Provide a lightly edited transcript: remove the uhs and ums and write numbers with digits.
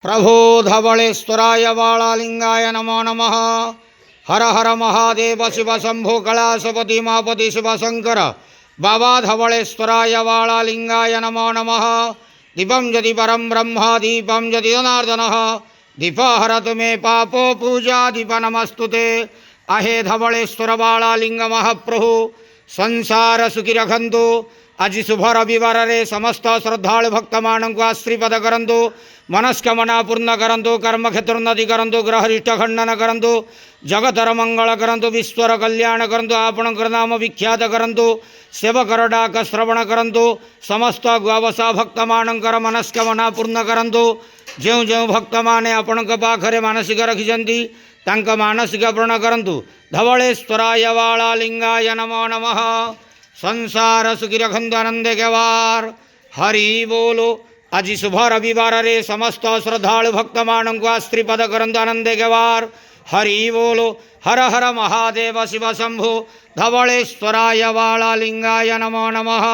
प्रभो धवलेश्वराय वाळालिंगाय नमो नमः। हर हर महादेव शिव शंभो कैलासपति मापति शिव शंकर। बाबा धवलेश्वराय वाळालिंगाय नमो नमः। दीपं यदि परं ब्रह्म दीपं यदि जनार्दनः। दीप हरतु मे पापो पूजा दीप नमस्तुते। अहे धवलेश्वर वाळालिंग महाप्रभु संसार सुखी रखंतु। आज शुभ रविवार रे समस्त श्रद्धालु भक्त मानक आश्रीपद करंतु। मनस्कामना पूर्ण करंतु। कर्म क्षेत्रोन्नति करंतु। ग्रहरिष्ट खंडन करंतु। जगतर मंगल करंतु। विश्वर कल्याण करंतु। आपणकर नाम विख्यात करंतु। सेवकर डाक श्रवण करंतु। समस्त ग्वावसा भक्त मानकर मनस्कामना पूर्ण करंतु। जो जो भक्त माने आपणक पाखरे मानसिक रखिछंती तांक मानसिक पूर्ण करंतु। धवलेश्वराय वाळालिंगाय नमो नमः। संसार सुखी रखंतु आनंदे केवार। हरि बोलो। आज शुभ रविवार रे समस्त श्रद्धालु भक्त मानक आश्रीपद करंतु आनंदे केवार। हरि बोलो। हर हर महादेव शिव शंभो। धवलेश्वराय वाळालिंगाय नमो नमः।